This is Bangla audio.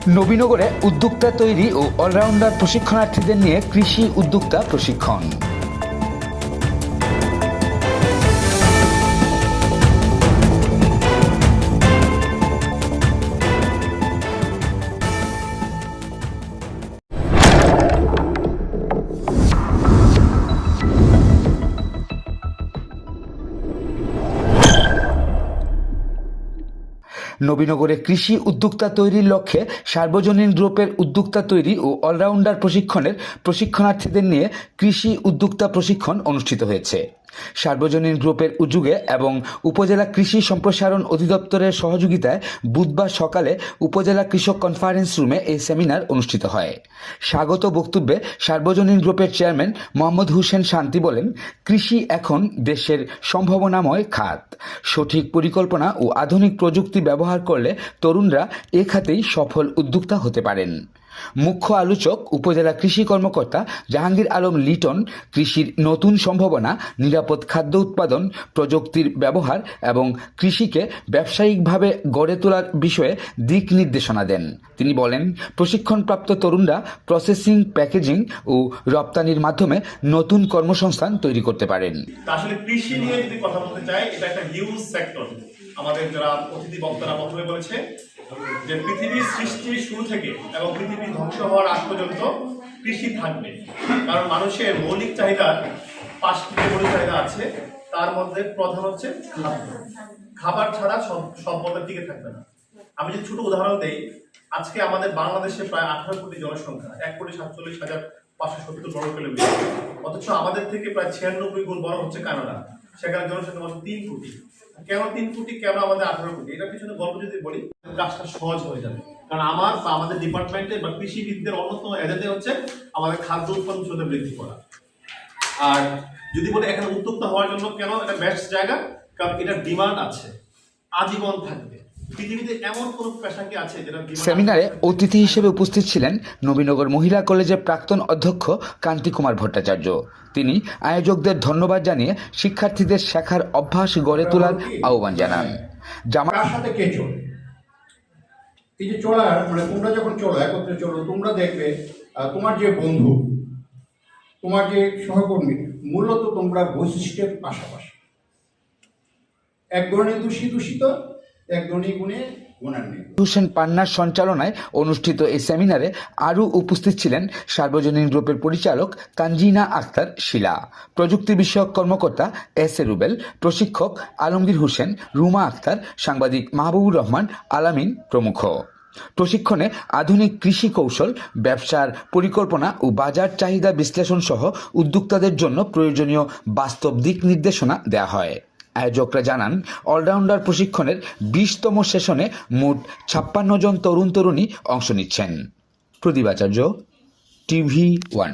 নবীনগরে উদ্যোক্তা তৈরি ও অলরাউন্ডার প্রশিক্ষণার্থীদের নিয়ে কৃষি উদ্যোক্তা প্রশিক্ষণ। নবীনগরে কৃষি উদ্যোক্তা তৈরির লক্ষ্যে সার্বজনীন গ্রুপের উদ্যোক্তা তৈরি ও অলরাউন্ডার প্রশিক্ষণের প্রশিক্ষণার্থীদের নিয়ে কৃষি উদ্যোক্তা প্রশিক্ষণ অনুষ্ঠিত হয়েছে। সার্বজনীন গ্রুপের উদ্যোগে এবং উপজেলা কৃষি সম্প্রসারণ অধিদপ্তরের সহযোগিতায় বুধবার সকালে উপজেলা কৃষক কনফারেন্স রুমে এই সেমিনার অনুষ্ঠিত হয়। স্বাগত বক্তব্যে সার্বজনীন গ্রুপের চেয়ারম্যান মোহাম্মদ হোসেন শান্তি বলেন, কৃষি এখন দেশের সম্ভাবনাময় খাত। সঠিক পরিকল্পনা ও আধুনিক প্রযুক্তি ব্যবহার করলে তরুণরা এ খাতেই সফল উদ্যোক্তা হতে পারেন। মুখ্য আলোচক উপজেলা কৃষি কর্মকর্তা জাহাঙ্গীর আলম লিটন কৃষির নতুন সম্ভাবনা, নিরাপদ খাদ্য উৎপাদন, প্রযুক্তির ব্যবহার এবং কৃষিকে ব্যবসায়িকভাবে গড়ে তোলার বিষয়ে দিক নির্দেশনা দেন। তিনি বলেন, প্রশিক্ষণপ্রাপ্ত তরুণরা প্রসেসিং, প্যাকেজিং ও রপ্তানির মাধ্যমে নতুন কর্মসংস্থান তৈরি করতে পারেন। আসলে কৃষি নিয়ে যদি কথা বলতে চাই, এটা একটা হিউজ সেক্টর। আমাদের যারা অতিথি বক্তারা প্রথমে বলেছে যে পৃথিবীর সৃষ্টির শুরু থেকে এবং পৃথিবী ধ্বংস হওয়ার আগ পর্যন্ত কৃষি থাকবে। কারণ মানুষের মৌলিক চাহিদার 5টি মৌলিক চাহিদা আছে, তার মধ্যে প্রধান হচ্ছে খাদ্য। খাবার ছাড়া সভ্যতা টিকে থাকবে না। আমি যদি ছোট উদাহরণ দেই, আজকে আমাদের বাংলাদেশে প্রায় 18 কোটি জনসংখ্যা, 1,47,570 বর্গ কিলোমিটার। অথচ আমাদের থেকে প্রায় 96 গুণ বড় হচ্ছে কানাডা, সেখানে জনসংখ্যা মাত্র 3 কোটি। কেন 3 কোটি, কেন আমাদের 18 কোটি? এটার পিছনে গল্প যদি বলি, কাজটা সহজ হয়ে যাবে। কারণ আমাদের ডিপার্টমেন্টে বা কৃষিবিদদের অন্যতম এজেন্ডা হচ্ছে আমাদের খাদ্য উৎপাদন ক্ষমতা বৃদ্ধি করা। আর যদি বলি এখানে উদ্যোক্তা হওয়ার জন্য কেন এটা বেস্ট জায়গা, কারণ এটার ডিমান্ড আছে, আজীবন থাকবে। পৃথিবীতে এমন কোন পেশা কি আছে যেটা। সেমিনারে অতিথি হিসেবে উপস্থিত ছিলেন নবীনগর মহিলা কলেজের প্রাক্তন অধ্যক্ষ কান্তি কুমার ভট্টাচার্য। তিনি আয়োজকদের ধন্যবাদ জানিয়ে শিক্ষার্থীদের শেখার অভ্যাস গড়ে তোলার আহ্বান জানান। কার সাথে কে চলে, এই যে চলার মানে তোমরা যখন চলো, একত্রে চলো, তোমরা দেখবে তোমার যে বন্ধু, তোমার যে সহকর্মী, মূলত তোমরা বৈশিষ্ট্যের পাশাপাশি এক ধরনের দূষিত, এক ধরনের গুণে গুণান্বিত। হোসেন পান্নার সঞ্চালনায় অনুষ্ঠিত এই সেমিনারে আরও উপস্থিত ছিলেন সার্বজনীন গ্রুপের পরিচালক তানজিনা আক্তার শিলা, প্রযুক্তি বিষয়ক কর্মকর্তা এস.এ. রুবেল, প্রশিক্ষক আলমগীর হোসেন, রুমা আক্তার, সাংবাদিক মাহবুবুর রহমান আলামিন প্রমুখ। প্রশিক্ষণে আধুনিক কৃষি কৌশল, ব্যবসার পরিকল্পনা ও বাজার চাহিদা বিশ্লেষণ সহ উদ্যোক্তাদের জন্য প্রয়োজনীয় বাস্তব দিক নির্দেশনা দেওয়া হয়। আয়োজকরা জানান, অলরাউন্ডার প্রশিক্ষণের 20তম সেশনে মোট 56 জন তরুণ তরুণী অংশ নিচ্ছেন। প্রদীপ আচার্য, TV1।